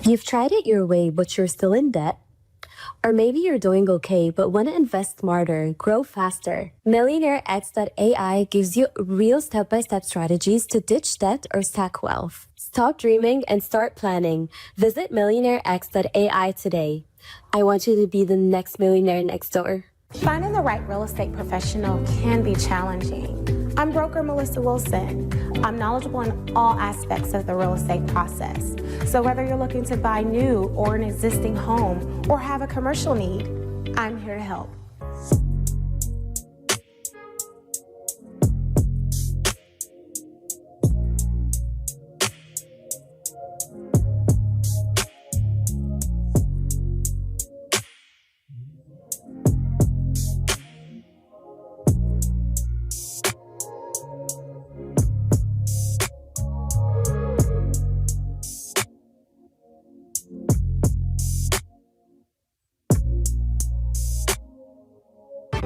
You've tried it your way, but you're still in debt. Or maybe you're doing okay, but want to invest smarter, grow faster. MillionaireX.ai gives you real step-by-step strategies to ditch debt or stack wealth. Stop dreaming and start planning. Visit MillionaireX.ai today. I want you to be the next millionaire next door. Finding the right real estate professional can be challenging. I'm broker Melissa Wilson. I'm knowledgeable in all aspects of the real estate process. So whether you're looking to buy new or an existing home or have a commercial need, I'm here to help.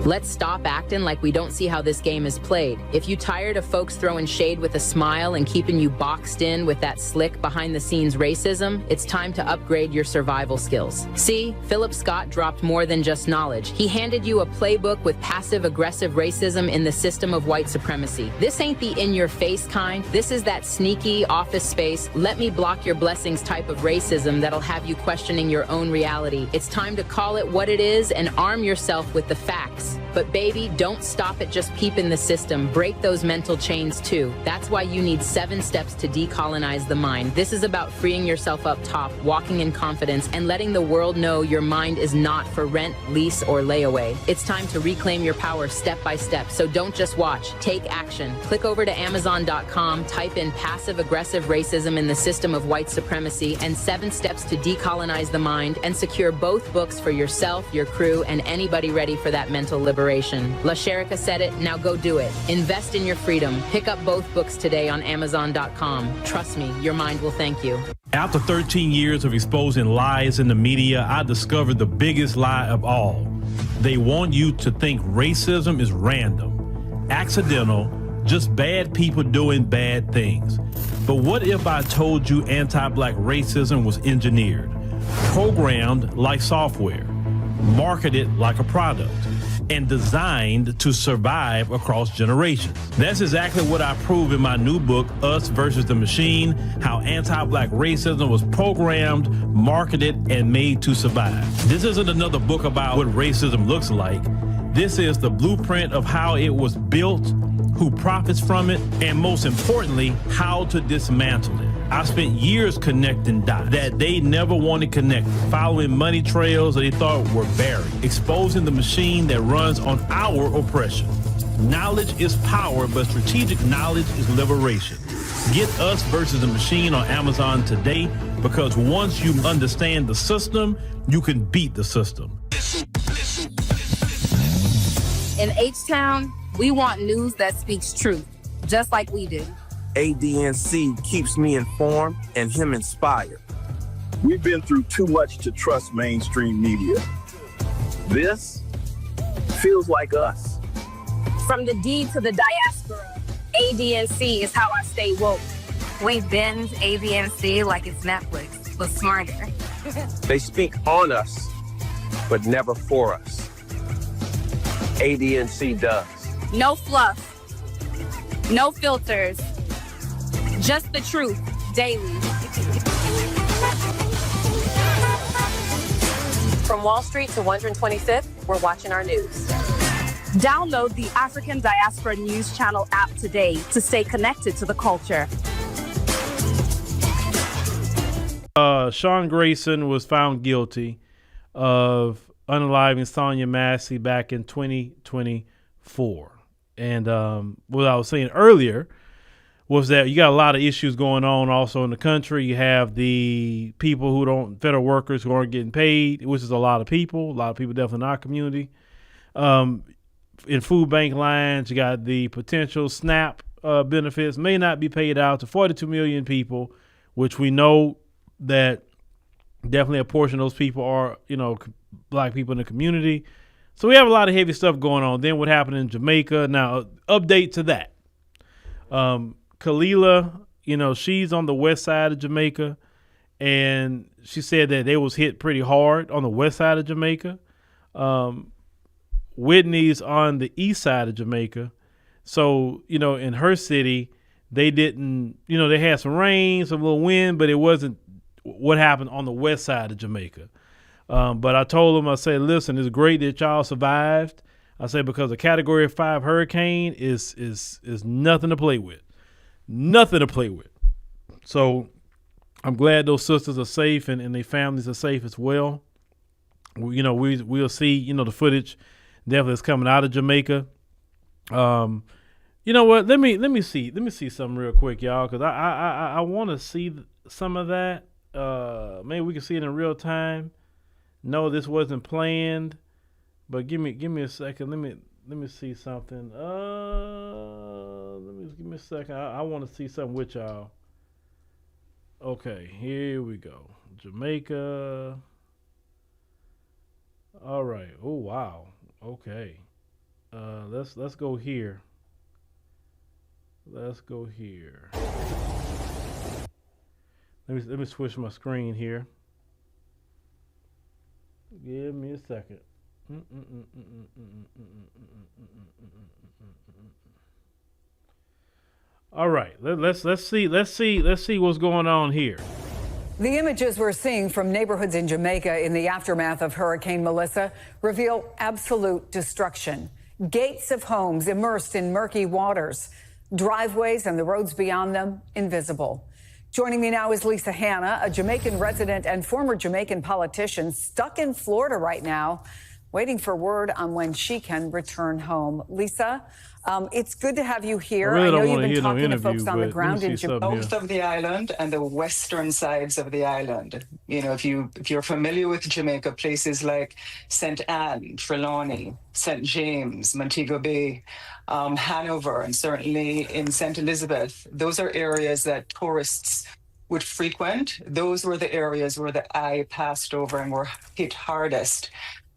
Let's stop acting like we don't see how this game is played. If you tired of folks throwing shade with a smile and keeping you boxed in with that slick behind-the-scenes racism, it's time to upgrade your survival skills. See, Phillip Scott dropped more than just knowledge. He handed you a playbook with passive-aggressive racism in the system of white supremacy. This ain't the in-your-face kind. This is that sneaky, office space, let me block your blessings type of racism that'll have you questioning your own reality. It's time to call it what it is and arm yourself with the facts. But baby, don't stop at just peeping the system. Break those mental chains too. That's why you need 7 steps to decolonize the mind. This is about freeing yourself up top, walking in confidence, and letting the world know your mind is not for rent, lease, or layaway. It's time to reclaim your power step by step. So don't just watch, take action. Click over to Amazon.com, type in passive-aggressive racism in the system of white supremacy and 7 steps to decolonize the mind, and secure both books for yourself, your crew, and anybody ready for that mental liberation. La Sherika said it, now go do it. Invest in your freedom. Pick up both books today on Amazon.com. Trust me, your mind will thank you. After 13 years of exposing lies in the media, I discovered the biggest lie of all. They want you to think racism is random, accidental, just bad people doing bad things. But what if I told you anti-black racism was engineered, programmed like software, marketed like a product, and designed to survive across generations? That's exactly what I prove in my new book, Us versus the Machine, How Anti-Black Racism Was Programmed, Marketed, and Made to Survive. This isn't another book about what racism looks like. This is the blueprint of how it was built, who profits from it, and most importantly, how to dismantle it. I spent years connecting dots that they never wanted connected, following money trails that they thought were buried, exposing the machine that runs on our oppression. Knowledge is power, but strategic knowledge is liberation. Get Us versus the Machine on Amazon today, because once you understand the system, you can beat the system. In H-Town, we want news that speaks truth, just like we do. ADNC keeps me informed and him inspired. We've been through too much to trust mainstream media. This feels like us. From the D to the diaspora, ADNC is how I stay woke. We binge ADNC like it's Netflix, but smarter. They speak on us, but never for us. ADNC does. No fluff, no filters, just the truth, daily. From Wall Street to 125th, we're watching our news. Download the African Diaspora News Channel app today to stay connected to the culture. Sean Grayson was found guilty of unaliving Sonya Massey back in 2024. And what I was saying earlier was that you got a lot of issues going on also in the country. You have the people who federal workers who aren't getting paid, which is a lot of people definitely in our community. In food bank lines, you got the potential SNAP benefits may not be paid out to 42 million people, which we know that definitely a portion of those people are, black people in the community. So we have a lot of heavy stuff going on. Then what happened in Jamaica? Now, update to that. Kalila, she's on the west side of Jamaica, and she said that they was hit pretty hard on the west side of Jamaica. Whitney's on the east side of Jamaica. So, in her city, they didn't, they had some rain, some little wind, but it wasn't what happened on the west side of Jamaica. But I told them, I said, listen, it's great that y'all survived. I said, because a Category 5 hurricane is nothing to play with. Nothing to play with. So I'm glad those sisters are safe and their families are safe as well. We'll see, the footage definitely is coming out of Jamaica. You know what? Let me see something real quick, y'all, because I want to see some of that. Maybe we can see it in real time. No, this wasn't planned, but give me a second. Let me see something. Give me a second. I want to see something with y'all. Okay, here we go. Jamaica. All right. Oh wow. Okay. Let's go here. Let's go here. Let me switch my screen here. Give me a second. All right, let's see what's going on here. The images we're seeing from neighborhoods in Jamaica in the aftermath of Hurricane Melissa reveal absolute destruction. Gates of homes immersed in murky waters, driveways and the roads beyond them invisible. Joining me now is Lisa Hanna, a Jamaican resident and former Jamaican politician stuck in Florida right now, waiting for word on when she can return home. Lisa, it's good to have you here. I know don't you've been hear no talking to interview, folks on the but ground let me in see Jamaica. something South of the island and the western sides of the island. If you're familiar with Jamaica, places like St. Anne, Trelawney, St. James, Montego Bay, Hanover, and certainly in St. Elizabeth, those are areas that tourists would frequent. Those were the areas where the eye passed over and were hit hardest.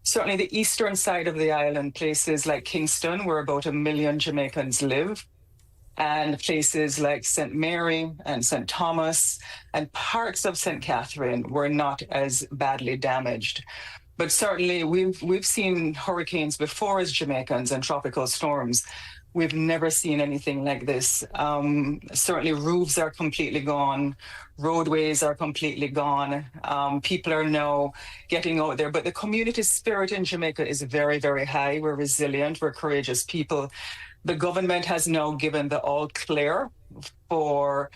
Certainly the eastern side of the island, places like Kingston, where about 1 million Jamaicans live, and places like St. Mary and St. Thomas and parts of St. Catherine were not as badly damaged. But certainly we've seen hurricanes before as Jamaicans and tropical storms. We've never seen anything like this. Certainly roofs are completely gone. Roadways are completely gone. People are now getting out there. But the community spirit in Jamaica is very, very high. We're resilient. We're courageous people. The government has now given the all clear for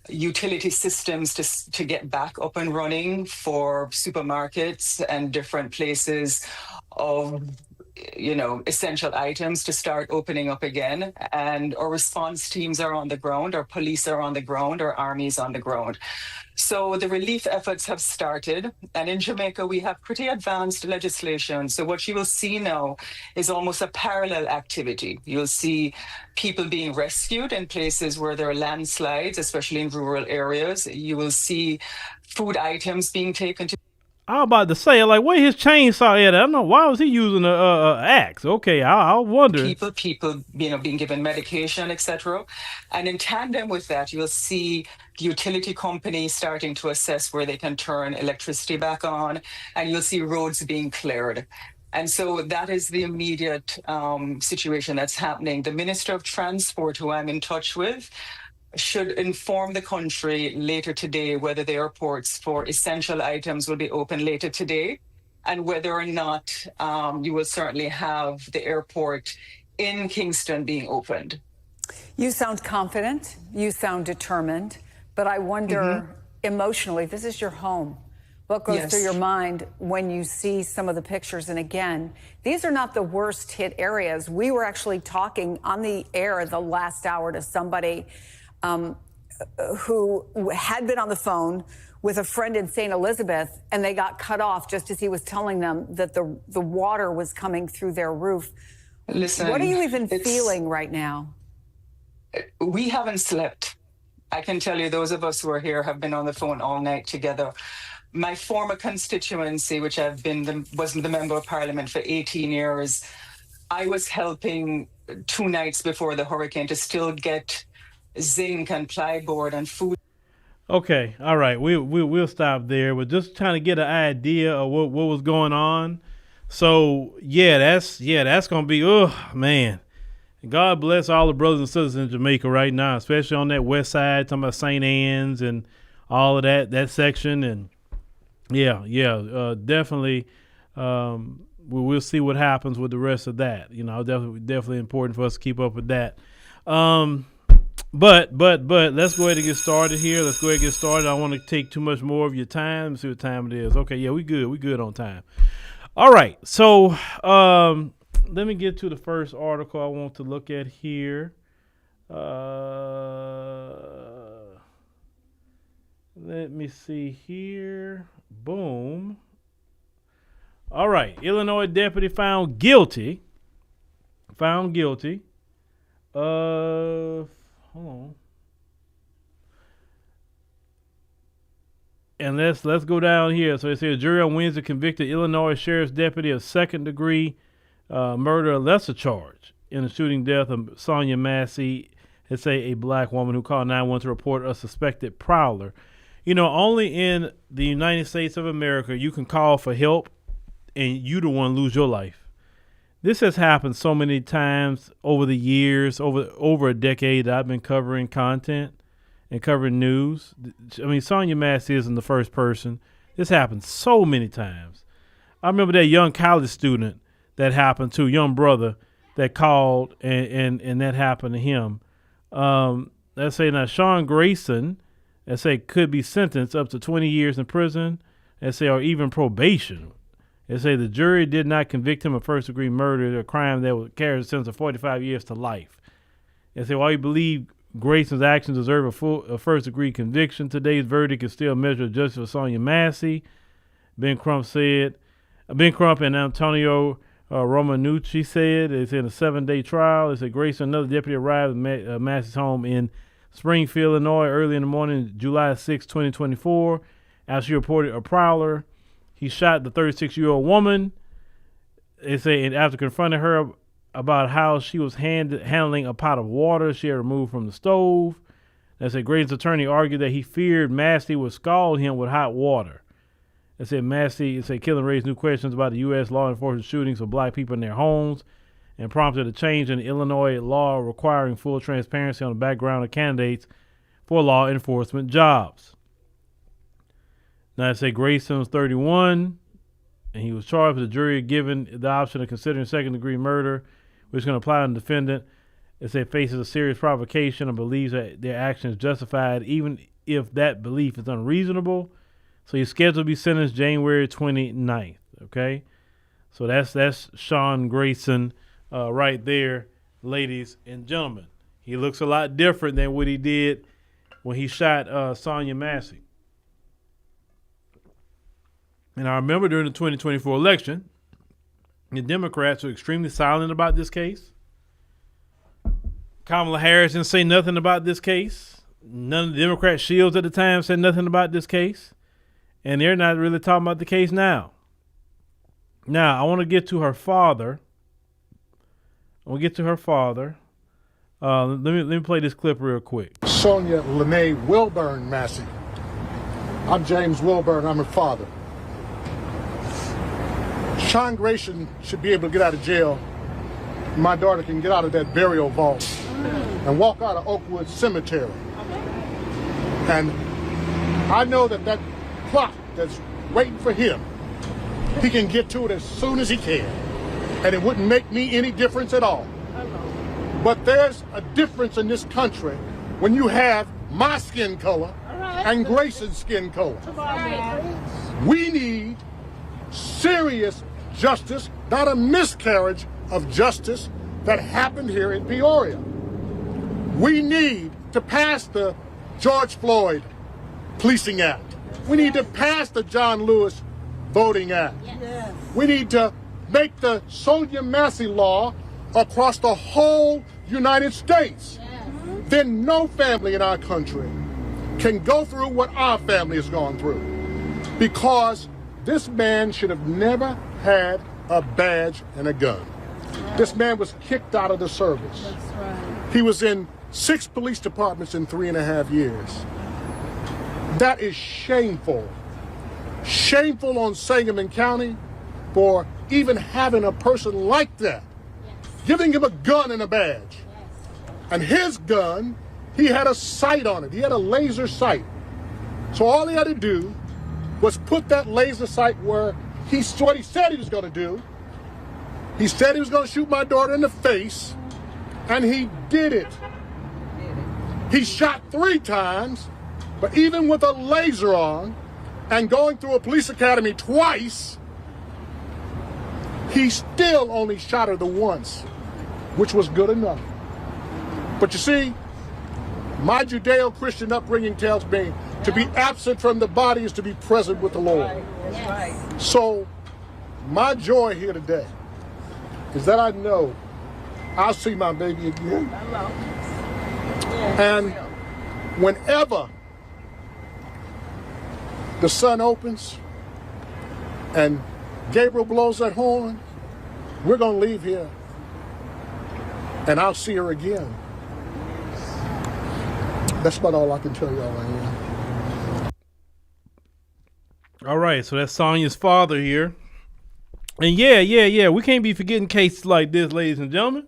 utility systems to get back up and running, for supermarkets and different places of essential items to start opening up again. And our response teams are on the ground, our police are on the ground, our army's on the ground. So the relief efforts have started. And in Jamaica, we have pretty advanced legislation. So what you will see now is almost a parallel activity. You'll see people being rescued in places where there are landslides, especially in rural areas. You will see food items being taken to. I was about to say, like, where his chainsaw at? I don't know. Why was he using a axe? Okay, I wonder. People, being given medication, etc. And in tandem with that, you'll see the utility companies starting to assess where they can turn electricity back on, and you'll see roads being cleared. And so that is the immediate situation that's happening. The Minister of Transport, who I'm in touch with, should inform the country later today whether the airports for essential items will be open later today, and whether or not you will certainly have the airport in Kingston being opened. You sound confident, you sound determined, but I wonder emotionally, this is your home. What goes through your mind when you see some of the pictures? And again, these are not the worst hit areas. We were actually talking on the air the last hour to somebody who had been on the phone with a friend in St. Elizabeth, and they got cut off just as he was telling them that the water was coming through their roof. Listen, what are you even feeling right now? We haven't slept. I can tell you, those of us who are here have been on the phone all night together. My former constituency, which was the member of parliament for 18 years, I was helping 2 nights before the hurricane to still get zinc and plyboard and food. Okay, all right. We'll stop there. We're just trying to get an idea of what was going on. So that's gonna be, oh man. God bless all the brothers and sisters in Jamaica right now, especially on that west side, talking about St. Anne's and all of that section. And definitely. We'll see what happens with the rest of that. You know, definitely important for us to keep up with that. But let's go ahead and get started here. Let's go ahead and get started. I don't want to take too much more of your time. Let's see what time it is. Okay, yeah, we good on time. All right, so let me get to the first article I want to look at here. Let me see here. Boom. All right, Illinois deputy found guilty. Hold on. And let's go down here. So it says a jury on Wednesday convicted Illinois sheriff's deputy of second-degree murder, a lesser charge in the shooting death of Sonya Massey. It's a black woman who called 911 to report a suspected prowler. You know, only in the United States of America you can call for help and you the one lose your life. This has happened so many times over the years, over a decade that I've been covering content and covering news. I mean, Sonya Massey isn't the first person. This happened so many times. I remember that young college student that happened to, young brother that called and that happened to him. Let's say now Sean Grayson, let's say, could be sentenced up to 20 years in prison, let's say, or even probation. They say the jury did not convict him of first-degree murder, a crime that would carry a sentence of 45 years to life. They say while you believe Grayson's actions deserve a first-degree conviction, today's verdict is still a measure of justice for Sonya Massey. Ben Crump and Antonio Romanucci said it's in a 7-day trial. They said Grayson, another deputy, arrived at Massey's home in Springfield, Illinois, early in the morning, July 6, 2024, after she reported a prowler. He shot the 36-year-old woman. They say, and after confronting her about how she was handling a pot of water she had removed from the stove, they say Grayson's attorney argued that he feared Massey would scald him with hot water. They said Massey killing raised new questions about the U.S. law enforcement shootings of black people in their homes and prompted a change in Illinois law requiring full transparency on the background of candidates for law enforcement jobs. Now, they say Grayson was 31, and he was charged with the jury given the option of considering second-degree murder, which is going to apply on the defendant. They say faces a serious provocation and believes that their action is justified, even if that belief is unreasonable. So he's scheduled to be sentenced January 29th, okay? So that's Sean Grayson right there, ladies and gentlemen. He looks a lot different than what he did when he shot Sonya Massey. And I remember during the 2024 election, the Democrats were extremely silent about this case. Kamala Harris didn't say nothing about this case. None of the Democrat shields at the time said nothing about this case. And they're not really talking about the case now. Now, I want to get to her father. Let me play this clip real quick. Sonya Lene Wilburn Massey. I'm James Wilburn. I'm her father. Sean Grayson should be able to get out of jail. My daughter can get out of that burial vault and walk out of Oakwood Cemetery. And I know that plot that's waiting for him, he can get to it as soon as he can. And it wouldn't make me any difference at all. But there's a difference in this country when you have my skin color and Grayson's skin color. We need serious justice, not a miscarriage of justice that happened here in Peoria. We need to pass the George Floyd Policing Act. We need to pass the John Lewis Voting Act. Yes. We need to make the Sonya Massey law across the whole United States. Yes. Then no family in our country can go through what our family has gone through, because this man should have never had a badge and a gun. Right. This man was kicked out of the service. That's right. He was in 6 police departments in 3.5 years. That is shameful. Shameful on Sangamon County for even having a person like that, giving him a gun and a badge. And his gun, he had a sight on it. He had a laser sight. So all he had to do was put that laser sight where what he said he was going to do. He said he was going to shoot my daughter in the face, and he did it. He shot 3 times, but even with a laser on and going through a police academy twice, he still only shot her the once, which was good enough. But you see, my Judeo-Christian upbringing tells me to be absent from the body is to be present with the Lord. So my joy here today is that I know I'll see my baby again. And whenever the sun opens and Gabriel blows that horn, we're going to leave here and I'll see her again. That's about all I can tell y'all right now. All right, so that's Sonya's father here. And yeah, we can't be forgetting cases like this, ladies and gentlemen.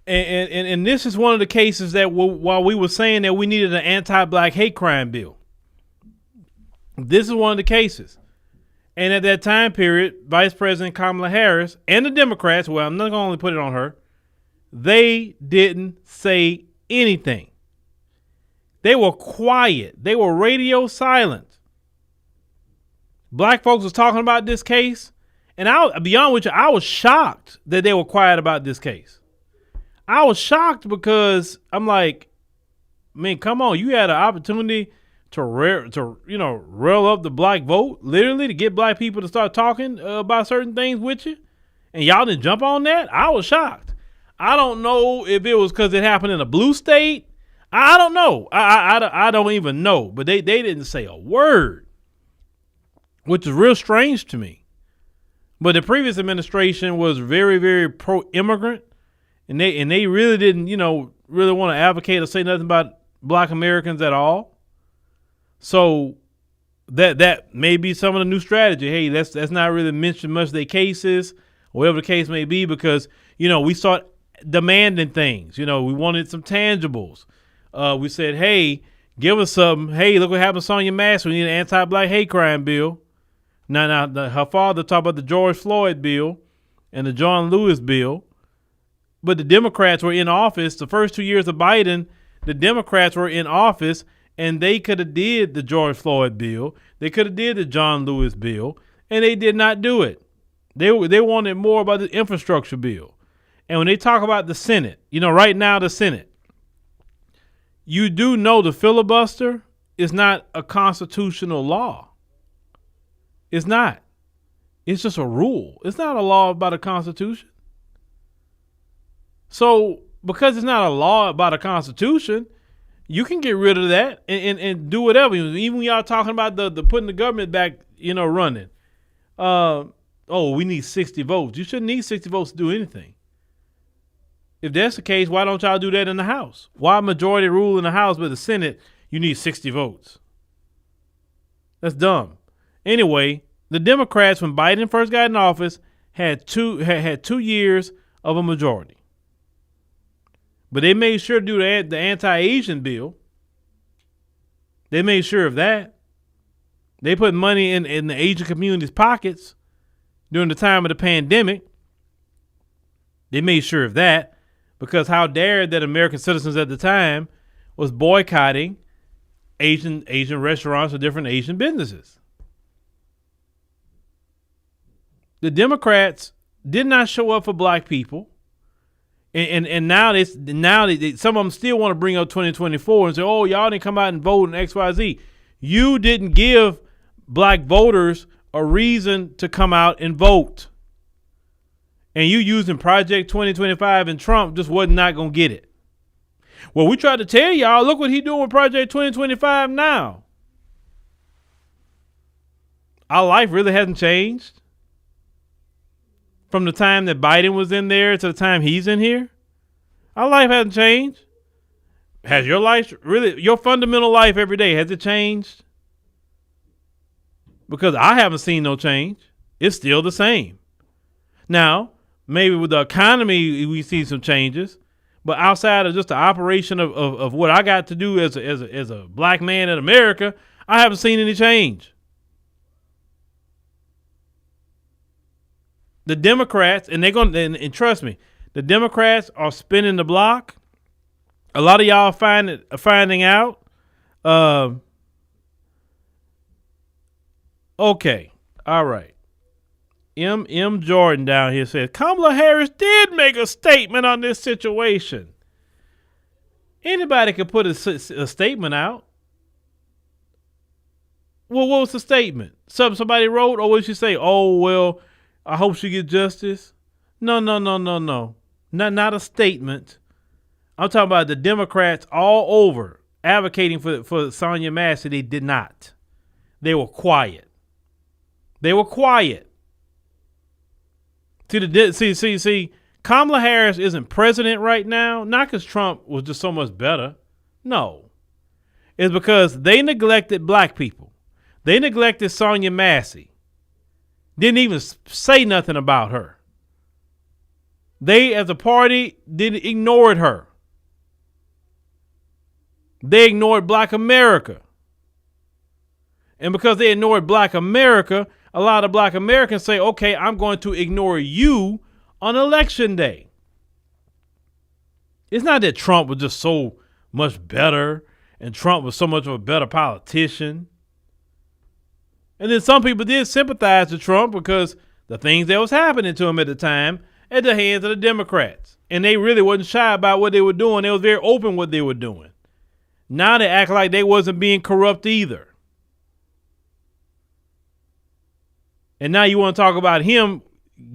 And this is one of the cases that while we were saying that we needed an anti-black hate crime bill, this is one of the cases. And at that time period, Vice President Kamala Harris and the Democrats, well, I'm not going to only put it on her, they didn't say anything. They were quiet. They were radio silent. Black folks was talking about this case, and I'll be honest with you, I was shocked that they were quiet about this case. I was shocked because I'm like, man, come on, you had an opportunity to rail up the black vote, literally to get black people to start talking about certain things with you, and y'all didn't jump on that. I was shocked. I don't know if it was because it happened in a blue state. I don't know. I don't even know. But they didn't say a word, which is real strange to me. But the previous administration was very, very pro-immigrant, and they really didn't, really want to advocate or say nothing about black Americans at all. So that may be some of the new strategy. Hey, that's not really mentioned much of their cases, or whatever the case may be, because we start demanding things. We wanted some tangibles. We said, hey, give us something. Hey, look what happened to Sonya Massey. We need an anti-black hate crime bill. Now, her father talked about the George Floyd bill and the John Lewis bill. But the Democrats were in office. The first 2 years of Biden, the Democrats were in office, and they could have did the George Floyd bill. They could have did the John Lewis bill, and they did not do it. They wanted more about the infrastructure bill. And when they talk about the Senate, right now the Senate, you do know the filibuster is not a constitutional law. It's not. It's just a rule. It's not a law about a constitution. So because it's not a law about a constitution, you can get rid of that and do whatever. Even when y'all talking about the putting the government back, running. We need 60 votes. You shouldn't need 60 votes to do anything. If that's the case, why don't y'all do that in the House? Why majority rule in the House, but the Senate, you need 60 votes? That's dumb. Anyway, the Democrats, when Biden first got in office, had 2 years of a majority. But they made sure to do the anti-Asian bill. They made sure of that. They put money in the Asian community's pockets during the time of the pandemic. They made sure of that because how dare that American citizens at the time was boycotting Asian restaurants or different Asian businesses. The Democrats did not show up for black people. And now some of them still want to bring up 2024 and say, oh, y'all didn't come out and vote in XYZ. You didn't give black voters a reason to come out and vote. And you using Project 2025 and Trump just was not going to get it. Well, we tried to tell y'all, look what he doing with Project 2025 now. Our life really hasn't changed. From the time that Biden was in there to the time he's in here, our life hasn't changed. Has your life really, your fundamental life every day, has it changed? Because I haven't seen no change. It's still the same. Now, maybe with the economy, we see some changes, but outside of just the operation of what I got to do as a black man in America, I haven't seen any change. The Democrats, and they're going to, and trust me, the Democrats are spinning the block. A lot of y'all finding out. Okay. All right. M. Jordan down here says, Kamala Harris did make a statement on this situation. Anybody could put a statement out. Well, what was the statement? Somebody wrote, or what did she say? Oh, well, I hope she gets justice. No. Not a statement. I'm talking about the Democrats all over advocating for Sonya Massey. They did not. They were quiet. See, Kamala Harris isn't president right now, not because Trump was just so much better. No. It's because they neglected black people. They neglected Sonya Massey. Didn't even say nothing about her. They, as a party, ignored her. They ignored black America. And because they ignored black America, a lot of black Americans say, okay, I'm going to ignore you on election day. It's not that Trump was just so much better and Trump was so much of a better politician. And then some people did sympathize with Trump because the things that was happening to him at the time at the hands of the Democrats. And they really wasn't shy about what they were doing. They was very open what they were doing. Now they act like they wasn't being corrupt either. And now you want to talk about him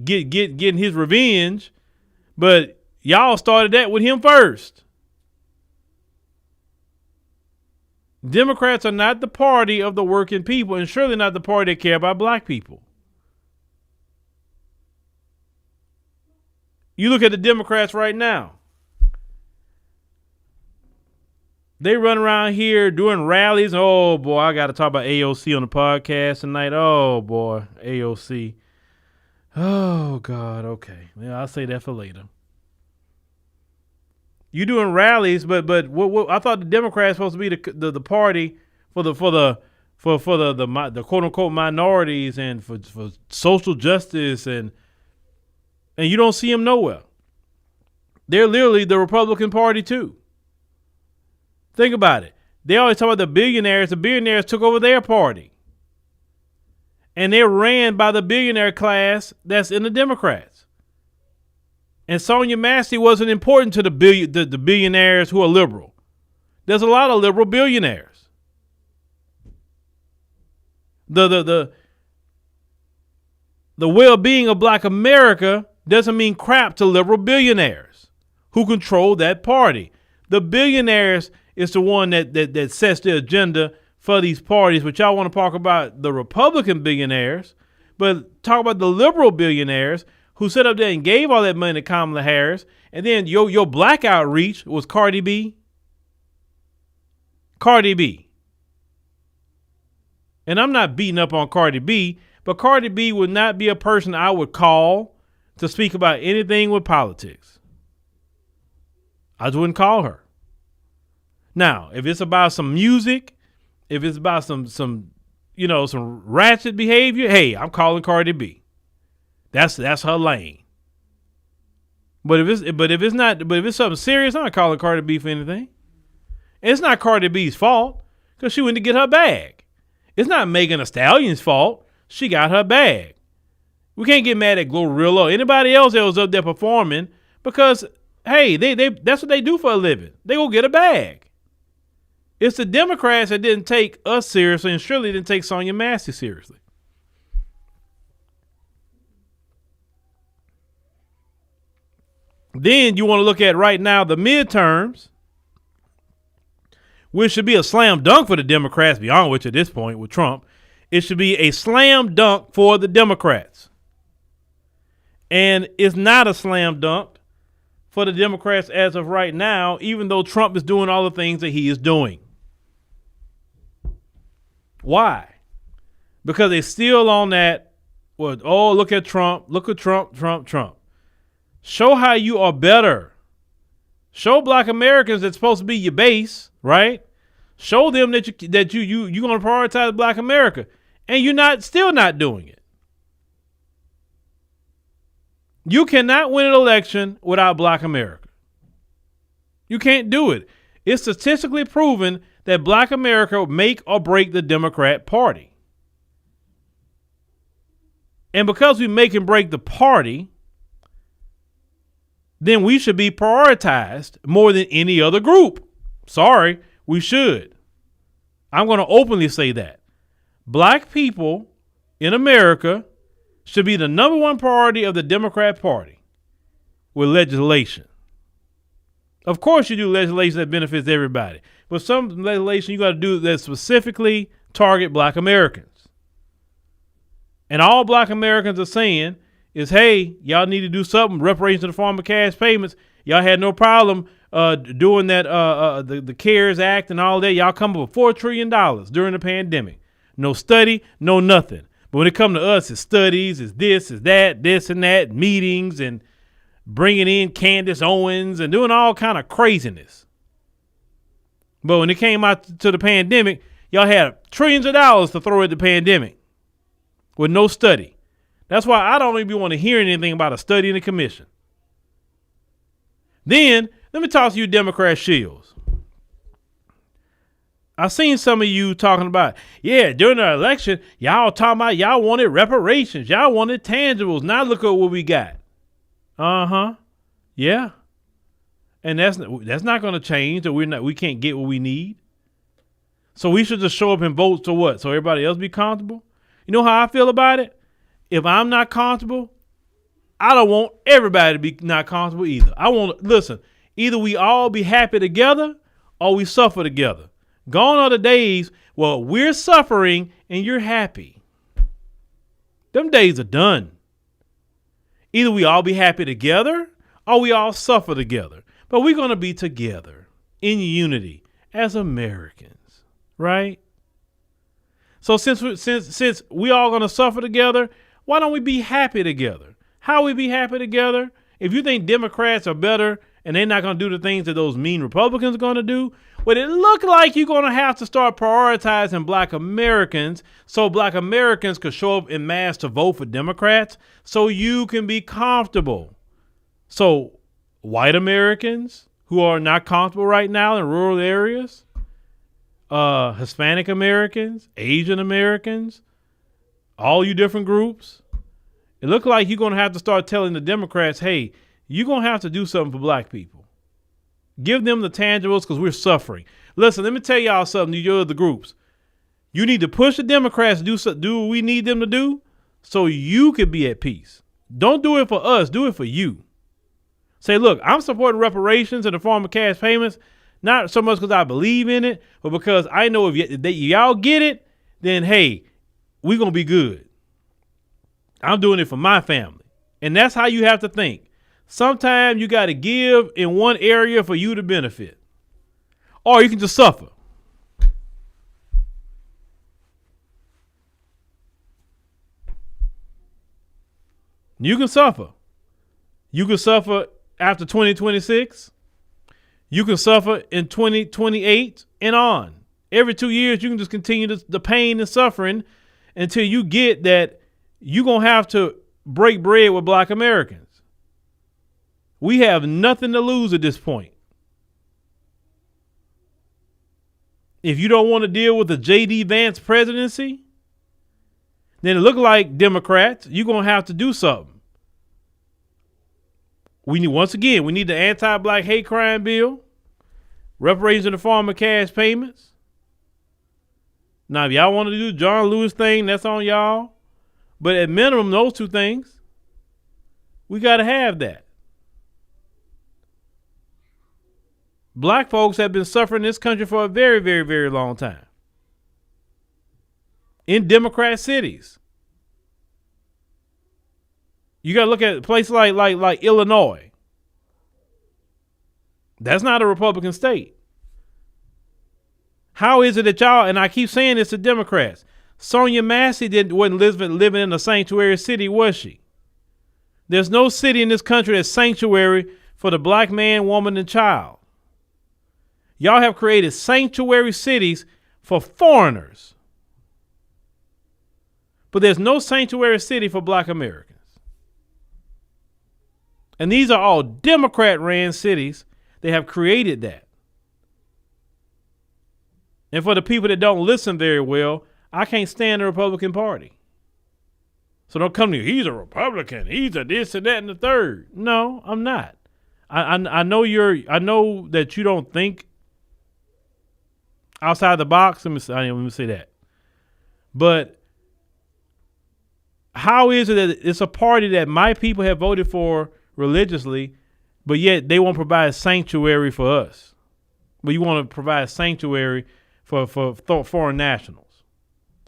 getting his revenge, but y'all started that with him first. Democrats are not the party of the working people, and surely not the party that care about black people. You look at the Democrats right now. They run around here doing rallies. Oh, boy, I got to talk about AOC on the podcast tonight. Oh, boy, AOC. Oh, God, okay. Yeah, I'll say that for later. You doing rallies, but what I thought the Democrats supposed to be the party for the quote unquote minorities and for social justice, and you don't see them nowhere. They're literally the Republican Party too. Think about it. They always talk about the billionaires. The billionaires took over their party, and they're ran by the billionaire class that's in the Democrats. And Sonya Massey wasn't important to the billionaires who are liberal. There's a lot of liberal billionaires. The well-being of black America doesn't mean crap to liberal billionaires who control that party. The billionaires is the one that sets the agenda for these parties, but y'all want to talk about the Republican billionaires, but talk about the liberal billionaires who set up there and gave all that money to Kamala Harris, and then your black outreach was Cardi B. And I'm not beating up on Cardi B, but Cardi B would not be a person I would call to speak about anything with politics. I just wouldn't call her. Now, if it's about some music, if it's about some ratchet behavior, hey, I'm calling Cardi B. That's her lane. But if it's something serious, I'm not calling Cardi B for anything. And it's not Cardi B's fault because she went to get her bag. It's not Megan Thee Stallion's fault. She got her bag. We can't get mad at Glorilla or anybody else that was up there performing because, hey, they that's what they do for a living. They go get a bag. It's the Democrats that didn't take us seriously and surely didn't take Sonya Massey seriously. Then you want to look at right now the midterms, which should be a slam dunk for the Democrats, beyond which at this point with Trump, it should be a slam dunk for the Democrats. And it's not a slam dunk for the Democrats as of right now, even though Trump is doing all the things that he is doing. Why? Because they're still on that, well, oh, look at Trump, Trump. Show how you are better. Show black Americans that's supposed to be your base, right? Show them that you're going to prioritize black America, and you're still not doing it. You cannot win an election without black America. You can't do it. It's statistically proven that black America make or break the Democrat Party. And because we make and break the party, then we should be prioritized more than any other group. Sorry, we should. I'm going to openly say that. Black people in America should be the number one priority of the Democrat Party with legislation. Of course you do legislation that benefits everybody, but some legislation you got to do that specifically target black Americans. And all black Americans are saying is, hey, y'all need to do something, reparations in the form of cash payments. Y'all had no problem doing that, the CARES Act and all that. Y'all come up with $4 trillion during the pandemic. No study, no nothing. But when it comes to us, it's studies, it's this, it's that, this and that, meetings, and bringing in Candace Owens and doing all kind of craziness. But when it came out to the pandemic, y'all had trillions of dollars to throw at the pandemic with no study. That's why I don't even want to hear anything about a study in the commission. Then, let me talk to you Democrat shills. I've seen some of you talking about, yeah, during the election, y'all talking about y'all wanted reparations. Y'all wanted tangibles. Now look at what we got. Uh-huh. Yeah. And that's not going to change, or we can't get what we need. So we should just show up and vote to what? So everybody else be comfortable? You know how I feel about it? If I'm not comfortable, I don't want everybody to be not comfortable either. Listen, either we all be happy together or we suffer together. Gone are the days, well, we're suffering and you're happy. Them days are done. Either we all be happy together or we all suffer together. But we're going to be together in unity as Americans, right? So since we all going to suffer together, why don't we be happy together? How we be happy together? If you think Democrats are better and they're not going to do the things that those mean Republicans are going to do, well, it look like you're going to have to start prioritizing black Americans so black Americans could show up en masse to vote for Democrats so you can be comfortable. So white Americans who are not comfortable right now in rural areas, Hispanic Americans, Asian Americans, all you different groups, it look like you're going to have to start telling the Democrats, hey, you're going to have to do something for black people. Give them the tangibles because we're suffering. Listen, let me tell y'all something, you other groups. You need to push the Democrats to do what we need them to do so you can be at peace. Don't do it for us. Do it for you. Say, look, I'm supporting reparations in the form of cash payments, not so much because I believe in it, but because I know if y'all get it, then, hey, we're going to be good. I'm doing it for my family. And that's how you have to think. Sometimes you got to give in one area for you to benefit. Or you can just suffer. You can suffer. You can suffer after 2026. You can suffer in 2028 and on. Every 2 years, you can just continue the pain and suffering until you get that you're going to have to break bread with black Americans. We have nothing to lose at this point. If you don't want to deal with the J.D. Vance presidency, then it looks like Democrats, you're going to have to do something. We need the anti-black hate crime bill, reparations in the form of cash payments. Now, if y'all want to do the John Lewis thing, that's on y'all. But at minimum, those two things, we got to have that. Black folks have been suffering in this country for a very, very, very long time. In Democrat cities. You got to look at places like Illinois. That's not a Republican state. How is it that y'all, and I keep saying this to Democrats, Sonya Massey wasn't living in a sanctuary city, was she? There's no city in this country that's sanctuary for the black man, woman, and child. Y'all have created sanctuary cities for foreigners. But there's no sanctuary city for black Americans. And these are all Democrat-ran cities. They have created that. And for the people that don't listen very well, I can't stand the Republican Party. So don't come to me, he's a Republican, he's a this and that and the third. No, I'm not. I know I know that you don't think outside the box. Let me say that. But how is it that it's a party that my people have voted for religiously, but yet they won't provide sanctuary for us? But you want to provide sanctuary for foreign nationals.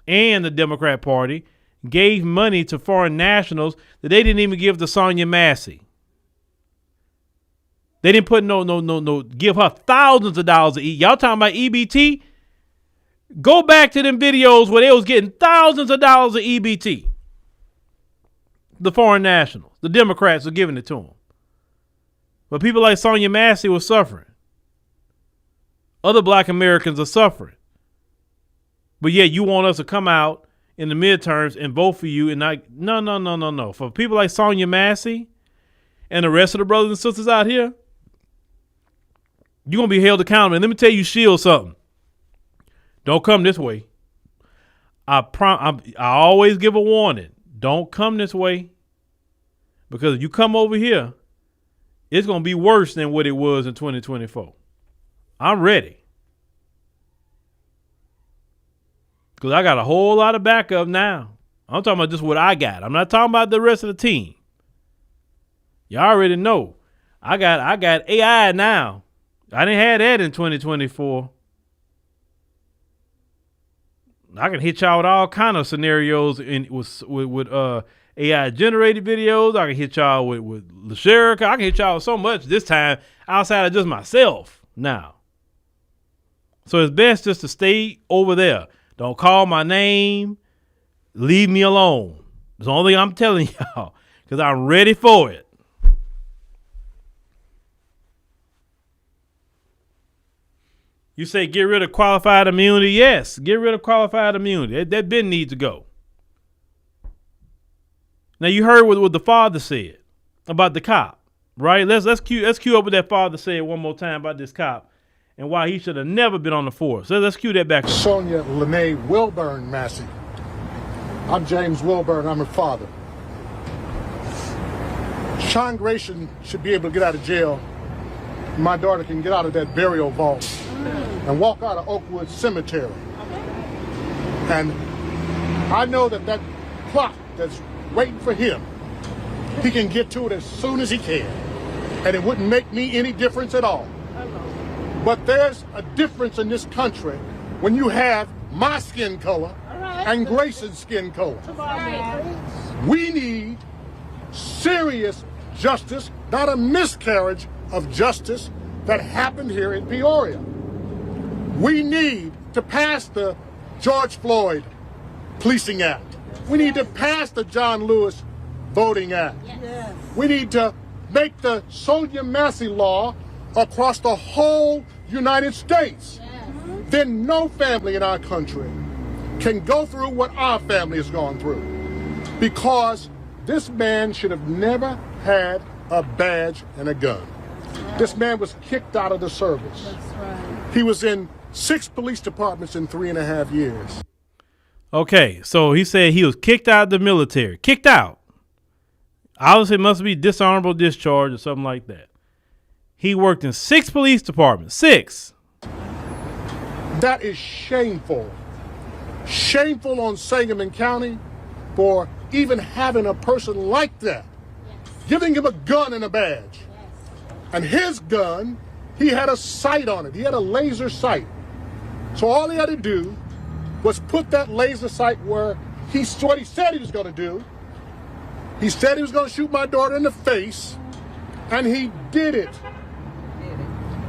And the Democrat Party gave money to foreign nationals that they didn't even give to Sonya Massey. They didn't put give her thousands of dollars to eat. Y'all talking about EBT? Go back to them videos where they was getting thousands of dollars of EBT. The foreign nationals, the Democrats are giving it to them. But people like Sonya Massey were suffering. Other black Americans are suffering. But yet you want us to come out in the midterms and vote for you and no. For people like Sonya Massey and the rest of the brothers and sisters out here, you're going to be held accountable. And let me tell you, Shield, something. Don't come this way. I always give a warning. Don't come this way. Because if you come over here, it's going to be worse than what it was in 2024. I'm ready. Because I got a whole lot of backup now. I'm talking about just what I got. I'm not talking about the rest of the team. Y'all already know. I got AI now. I didn't have that in 2024. I can hit y'all with all kind of scenarios with AI generated videos. I can hit y'all with LaSherica. I can hit y'all with so much this time outside of just myself now. So it's best just to stay over there. Don't call my name. Leave me alone. That's the only thing I'm telling y'all, because I'm ready for it. You say get rid of qualified immunity. Yes, get rid of qualified immunity. That bin needs to go. Now you heard what the father said about the cop, right? Let's cue up what that father said one more time about this cop and why he should have never been on the force. So let's cue that back. Sonya Lene Wilburn Massey. I'm James Wilburn. I'm her father. Sean Grayson should be able to get out of jail. My daughter can get out of that burial vault and walk out of Oakwood Cemetery. And I know that plot that's waiting for him, he can get to it as soon as he can. And it wouldn't make me any difference at all. But there's a difference in this country when you have my skin color and Grayson's skin color. We need serious justice, not a miscarriage of justice that happened here in Peoria. We need to pass the George Floyd Policing Act. We need to pass the John Lewis Voting Act. Yes. We need to make the Sonya Massey law across the whole United States. Yes. Then no family in our country can go through what our family has gone through. Because this man should have never had a badge and a gun. Right. This man was kicked out of the service. That's right. He was in 6 police departments in 3.5 years. Okay, so he said he was kicked out of the military. Kicked out. Obviously, it must be dishonorable discharge or something like that. He worked in 6 police departments. 6. That is shameful. Shameful on Sangamon County for even having a person like that. Yes. Giving him a gun and a badge. Yes. And his gun, he had a sight on it. He had a laser sight. So all he had to do was put that laser sight where what he said he was going to do. He said he was going to shoot my daughter in the face, and he did it.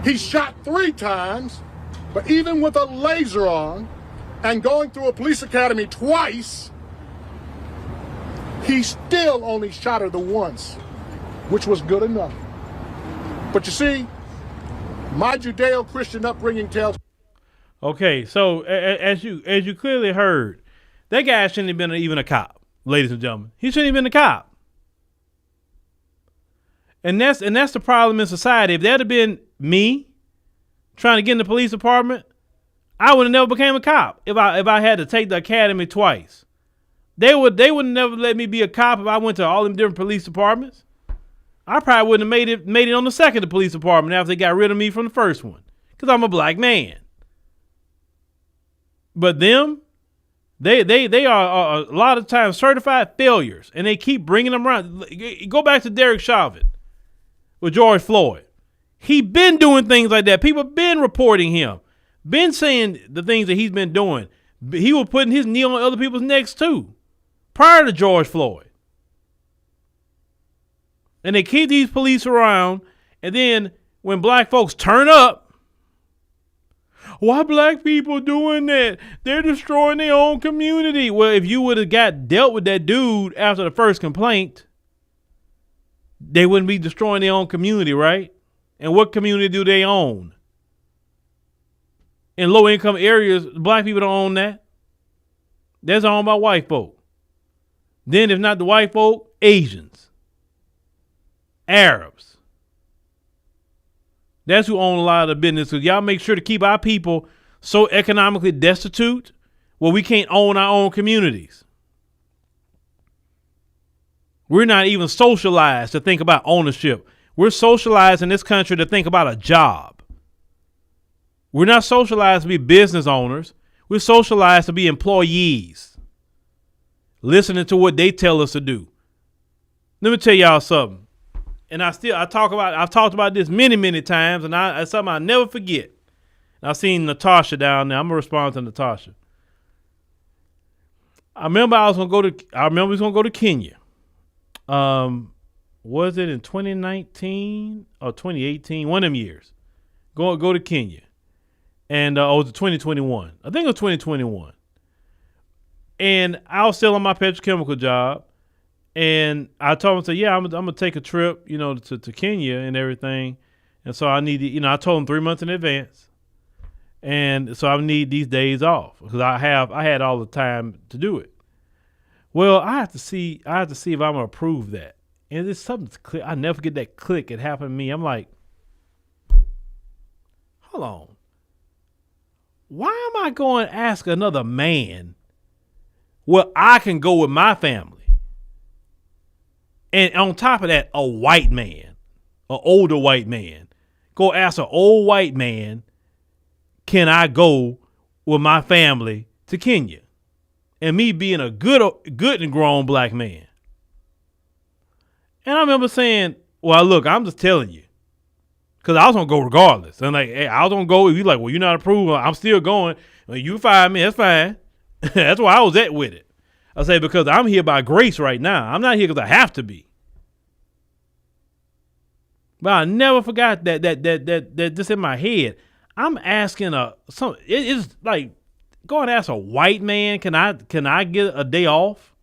He's shot 3 times, but even with a laser on and going through a police academy twice, he still only shot her the once, which was good enough. But you see, my Judeo-Christian upbringing tells. Okay, so as you clearly heard, that guy shouldn't have been even a cop, ladies and gentlemen. He shouldn't have been a cop. And that's the problem in society. If that had been me trying to get in the police department, I would have never became a cop if I had to take the academy twice. They would never let me be a cop if I went to all them different police departments. I probably wouldn't have made it on the second police department after they got rid of me from the first one, because I'm a black man. But them, they are a lot of times certified failures, and they keep bringing them around. Go back to Derek Chauvin with George Floyd. He been doing things like that. People been reporting him, been saying the things that he's been doing. He was putting his knee on other people's necks too, prior to George Floyd. And they keep these police around, and then when black folks turn up, why black people doing that? They're destroying their own community. Well, if you would have dealt with that dude after the first complaint, they wouldn't be destroying their own community, right? And what community do they own? In low income areas, black people don't own that. That's owned by white folk. Then if not the white folk, Asians, Arabs. That's who own a lot of the business. So y'all make sure to keep our people so economically destitute where we can't own our own communities. We're not even socialized to think about ownership. We're socialized in this country to think about a job. We're not socialized to be business owners. We're socialized to be employees, listening to what they tell us to do. Let me tell y'all something. And I've talked about this many times, and it's something I never forget. I've seen Natasha down there. I'm gonna respond to Natasha. I remember we was gonna go to Kenya. Was it in 2019 or 2018? One of them years. Go to Kenya. And it was 2021. I think it was 2021. And I was still on my petrochemical job. And I told him, I said, yeah, I'm going to take a trip, to Kenya and everything. And so I needed, I told him 3 months in advance. And so I need these days off because I had all the time to do it. Well, I have to see if I'm going to approve that. And it's something click. I never get that click. It happened to me. I'm like, hold on. Why am I going to ask another man where I can go with my family? And on top of that, a white man, an older white man, go ask an old white man, can I go with my family to Kenya? And me being a good and grown black man. And I remember saying, well, look, I'm just telling you. Because I was going to go regardless. And hey, I was going to go. If you're like, well, you're not approved, I'm still going. Well, you fire me, that's fine. That's why I was at with it. I say, because I'm here by grace right now. I'm not here because I have to be. But I never forgot that just in my head. I'm asking it's like, go and ask a white man, can I get a day off?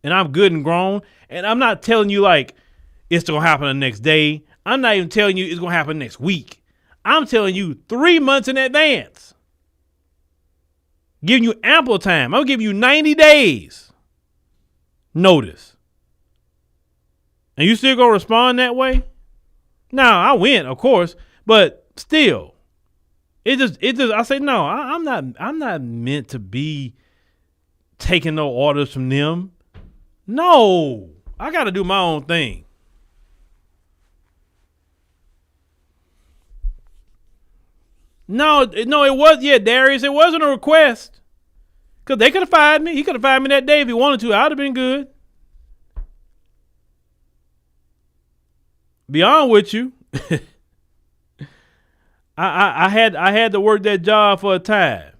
And I'm good and grown. And I'm not telling you like it's going to happen the next day. I'm not even telling you it's going to happen next week. I'm telling you 3 months in advance. Giving you ample time. I'm giving you 90 days notice. And you still gonna respond that way? Now, I went, of course, but still. It just I say no, I'm not meant to be taking no orders from them. No. I gotta do my own thing. No, it was, Darius, it wasn't a request. Because they could have fired me. He could have fired me that day if he wanted to. I would have been good. Be on with you. I had to work that job for a time.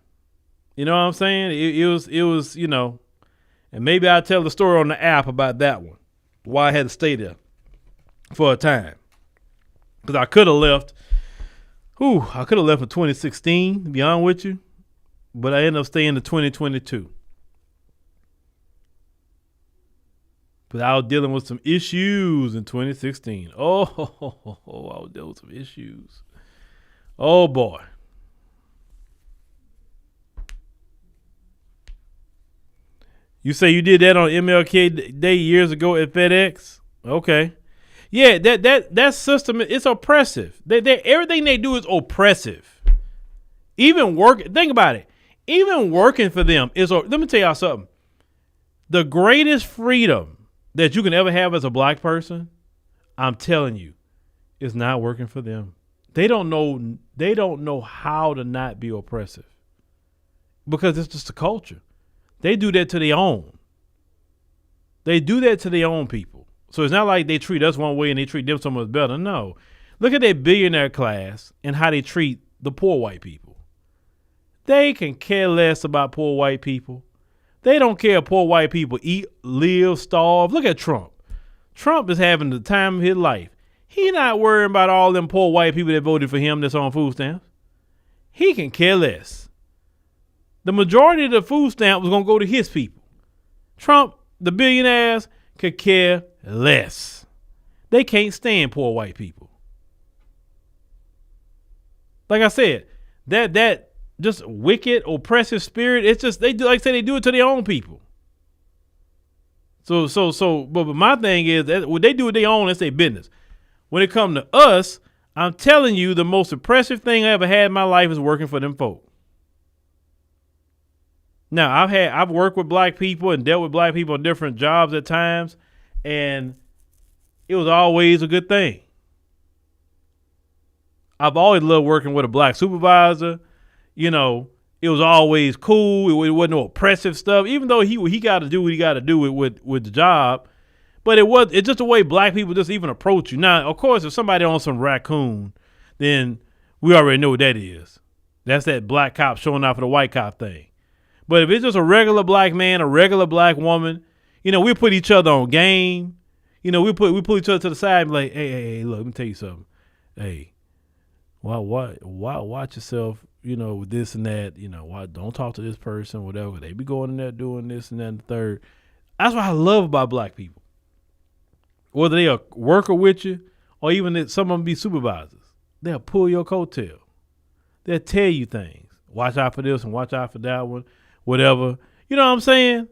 You know what I'm saying? It was, and maybe I'll tell the story on the app about that one. Why I had to stay there for a time. Because I could have left I could have left in 2016, to be honest with you, but I ended up staying to 2022. But I was dealing with some issues in 2016. I was dealing with some issues. Oh, boy. You say you did that on MLK Day years ago at FedEx? Okay. Yeah, that system, it's oppressive. Everything they do is oppressive. Even think about it. Even working for them is, let me tell y'all something. The greatest freedom that you can ever have as a black person, I'm telling you, is not working for them. They don't know how to not be oppressive. Because it's just a culture. They do that to their own. They do that to their own people. So it's not like they treat us one way and they treat them so much better. No. Look at that billionaire class and how they treat the poor white people. They can care less about poor white people. They don't care if poor white people eat, live, starve. Look at Trump. Trump is having the time of his life. He not worrying about all them poor white people that voted for him that's on food stamps. He can care less. The majority of the food stamp was going to go to his people. Trump, the billionaires, could care less. They can't stand poor white people. Like I said, that just wicked, oppressive spirit, it's just, they do, like I said, they do it to their own people. But my thing is, that what they do with their own, that's their business. When it comes to us, I'm telling you, the most oppressive thing I ever had in my life is working for them folk. Now, I've worked with black people and dealt with black people on different jobs at times, and it was always a good thing. I've always loved working with a black supervisor. You know, it was always cool. It wasn't no oppressive stuff, even though he got to do what he got to do with the job. But it's just the way black people just even approach you. Now, of course, if somebody on some raccoon, then we already know what that is. That's that black cop showing off for the white cop thing. But if it's just a regular black man, a regular black woman, you know, we put each other on game. You know, we pull each other to the side and be like, hey, look, let me tell you something. Hey, watch yourself, you know, with this and that. You know, don't talk to this person, whatever. They be going in there doing this and that and the third. That's what I love about black people. Whether they a worker with you or even that some of them be supervisors, they'll pull your coattail. They'll tell you things. Watch out for this and watch out for that one. Whatever. You know what I'm saying?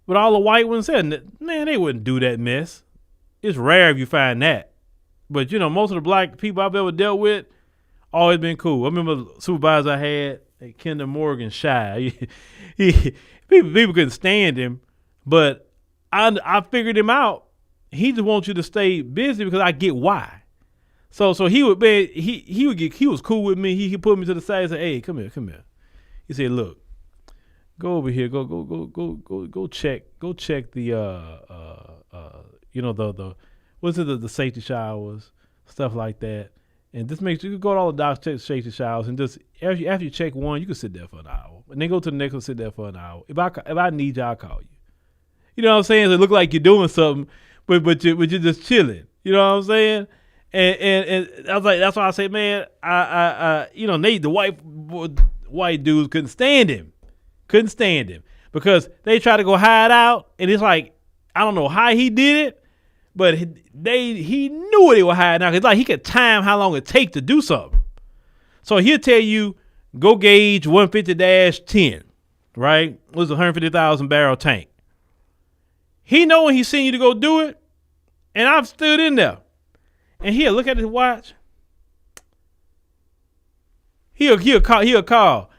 But all the white ones said, man, they wouldn't do that mess. It's rare if you find that. But, you know, most of the black people I've ever dealt with, always been cool. I remember the supervisor I had at Kinder Morgan, Shy. People couldn't stand him, but I figured him out. He just wants you to stay busy because I get why. So he was cool with me. He put me to the side and said, hey, come here. He said, look, go over here. Go check the the safety showers, stuff like that, and just make sure you go to all the doctors, check the safety showers, and just after you check one, you can sit there for an hour, and then go to the next one, sit there for an hour. If I need you, I'll call you. You know what I'm saying? So it look like you're doing something, but you're just chilling. You know what I'm saying? And I was like, that's why I say, man, I Nate, the white dudes couldn't stand him because they try to go hide out, and it's like, I don't know how he did it, but he knew what they were hiding out. It's like he could time how long it take to do something. So he'll tell you, go gauge 150-10, right? It was a 150,000 barrel tank. He know when he's seen you to go do it, and I've stood in there. And he'll look at his watch. He'll call.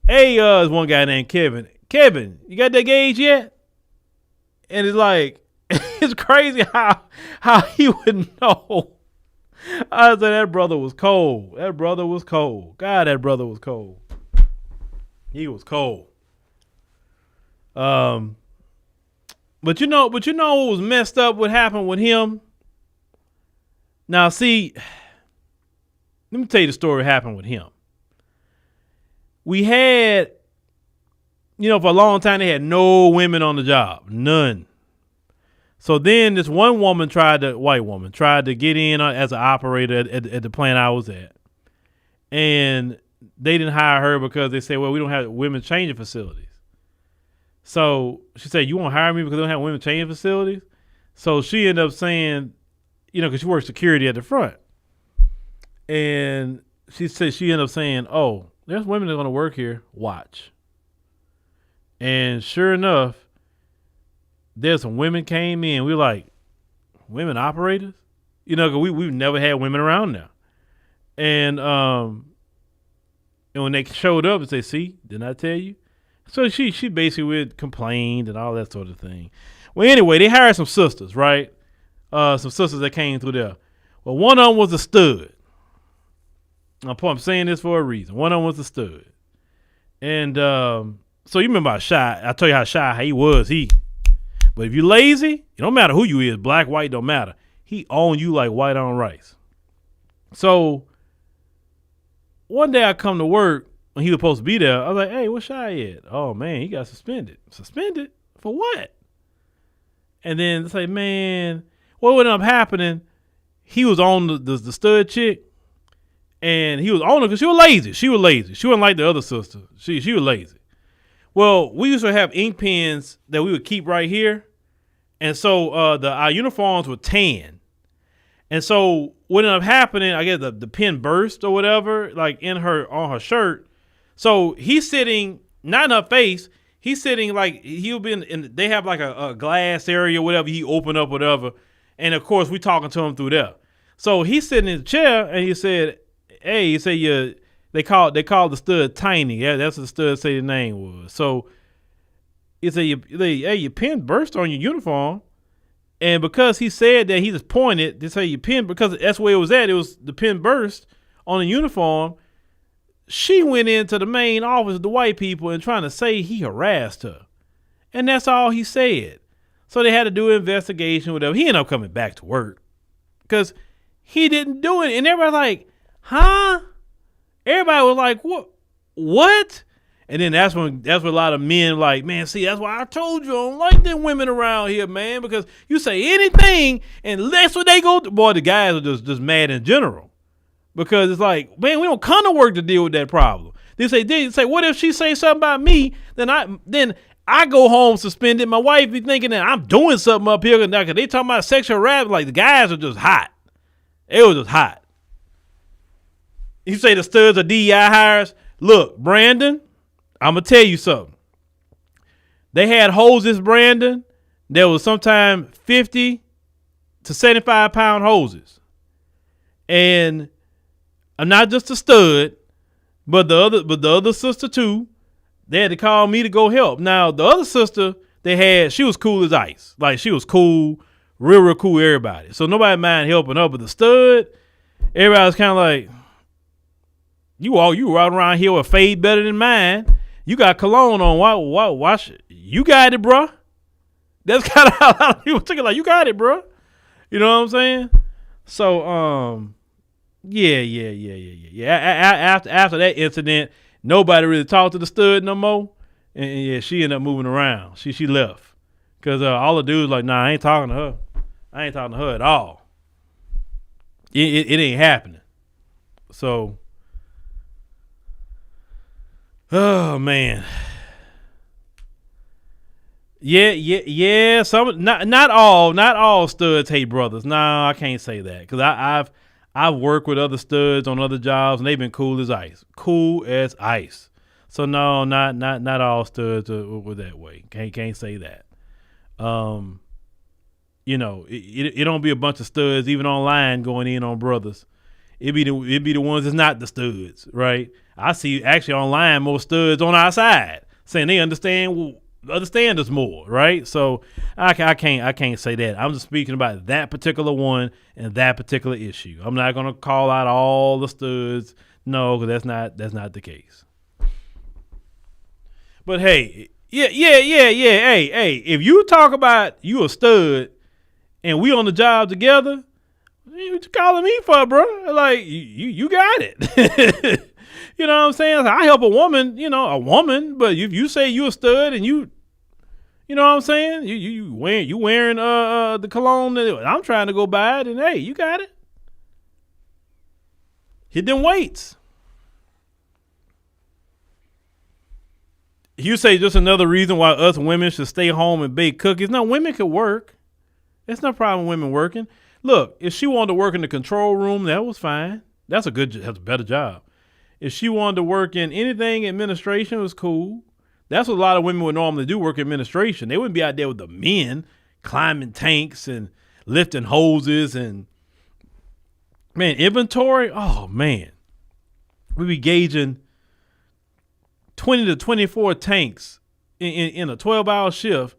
Hey, there's one guy named Kevin. Kevin, you got that gauge yet? And it's like, it's crazy how he would know. I said that brother was cold. God, that brother was cold. He was cold. But you know what was messed up? What happened with him? Now, see, let me tell you the story that happened with him. We had, for a long time, they had no women on the job. None. So then this one white woman tried to get in as an operator at the plant I was at. and they didn't hire her because they said, well, we don't have women changing facilities. So she said, you won't hire me because we don't have women changing facilities? So she ended up saying, because she works security at the front. And she said she ended up saying, oh, there's women that are going to work here. Watch. And sure enough, there's some women came in. We were like, women operators? Because we've never had women around now. And when they showed up and said, see, didn't I tell you? So she basically complained and all that sort of thing. Well, anyway, they hired some sisters, right? Some sisters that came through there. Well, one of them was a stud. I'm saying this for a reason. One of them was a stud. And so you remember how shy. I tell you how shy he was. But if you're lazy, it don't matter who you is. Black, white, don't matter. He owned you like white on rice. So one day I come to work when he was supposed to be there. I was like, hey, what's Shy at? Oh, man, he got suspended. Suspended? For what? And then it's like, man, what ended up happening, he was on the stud chick, and he was on her because she was lazy. She wasn't like the other sister. She was lazy. Well, we used to have ink pens that we would keep right here. And so our uniforms were tan. And so what ended up happening, I guess the pen burst or whatever, like on her shirt. So he's sitting, not in her face, he's sitting like he'll be they have like a glass area, whatever, he opened up, whatever. And of course we talking to him through there. So he's sitting in the chair and he said, hey, he said, they called the stud Tiny. Yeah, that's what the stud said the name was. So he said, hey, your pen burst on your uniform. And because he said that, he just pointed to say your pen, because that's where it was at. It was the pen burst on the uniform. She went into the main office of the white people and trying to say he harassed her. And that's all he said. So they had to do an investigation, whatever. He ended up coming back to work because he didn't do it. And everybody's like, huh? Everybody was like, what? And then that's when a lot of men like, man, see, that's why I told you I don't like them women around here, man, because you say anything and that's what they go to. Boy, the guys are just mad in general. Because it's like, man, we don't come to work to deal with that problem. They say, what if she say something about me? Then I go home suspended. My wife be thinking that I'm doing something up here because they talking about sexual harassment. Like the guys are just hot. It was just hot. You say the studs are DEI hires. Look, Brandon, I'm gonna tell you something. They had hoses, Brandon. There was sometimes 50 to 75 pound hoses, and I'm not just a stud, but the other sister too. They had to call me to go help. Now the other sister she was cool as ice. Like she was cool, real cool. Everybody, so nobody mind helping her. But the stud, everybody was kind of like, you out around here with fade better than mine. You got cologne on. Why you got it, bro? That's kind of how a lot of people took it. Like, you got it, bro. You know what I'm saying? So, yeah. After that incident, nobody really talked to the stud no more. And yeah, she ended up moving around. She left. Because all the dudes like, nah, I ain't talking to her. I ain't talking to her at all. It ain't happening. So, oh man. Yeah. Some not all studs hate brothers. No, I can't say that because I've worked with other studs on other jobs and they've been cool as ice. Cool as ice. So no, not all studs were that way. Can't say that. It don't be a bunch of studs even online going in on brothers. It be the ones that's not the studs, right? I see actually online more studs on our side saying they understand us more, right? So I can't say that. I'm just speaking about that particular one and that particular issue. I'm not gonna call out all the studs, no, because that's not the case. But hey, yeah. Hey, if you talk about you a stud and we on the job together, what you calling me for, bro? Like you got it. You know what I'm saying? I help a woman, but if you say you a stud and you know what I'm saying? You wearing the cologne that I'm trying to go buy it, and hey, you got it. Hit them weights. You say just another reason why us women should stay home and bake cookies. No, women could work. There's no problem with women working. Look, if she wanted to work in the control room, that was fine. That's a better job. If she wanted to work in anything administration, it was cool. That's what a lot of women would normally do, work administration. They wouldn't be out there with the men climbing tanks and lifting hoses and, man, inventory. Oh, man. We'd be gauging 20 to 24 tanks in a 12-hour shift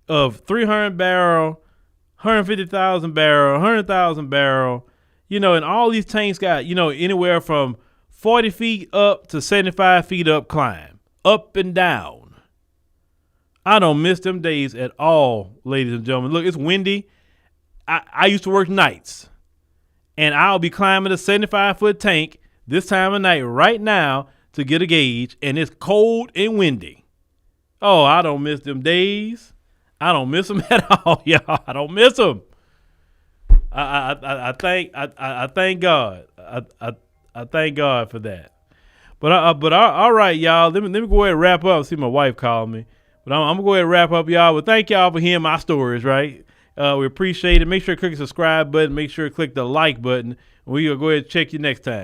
of 300 barrel, 150,000 barrel, 100,000 barrel, and all these tanks got, anywhere from 40 feet up to 75 feet up climb, up and down. I don't miss them days at all, ladies and gentlemen. Look, it's windy. I used to work nights, and I'll be climbing a 75-foot tank this time of night right now to get a gauge, and it's cold and windy. Oh, I don't miss them days. I don't miss them at all, y'all. I don't miss them. I thank God. I thank God for that. But all right, y'all. Let me go ahead and wrap up. See, my wife called me, but I'm gonna go ahead and wrap up, y'all. But thank y'all for hearing my stories. Right? We appreciate it. Make sure to click the subscribe button. Make sure to click the like button. We'll go ahead and check you next time.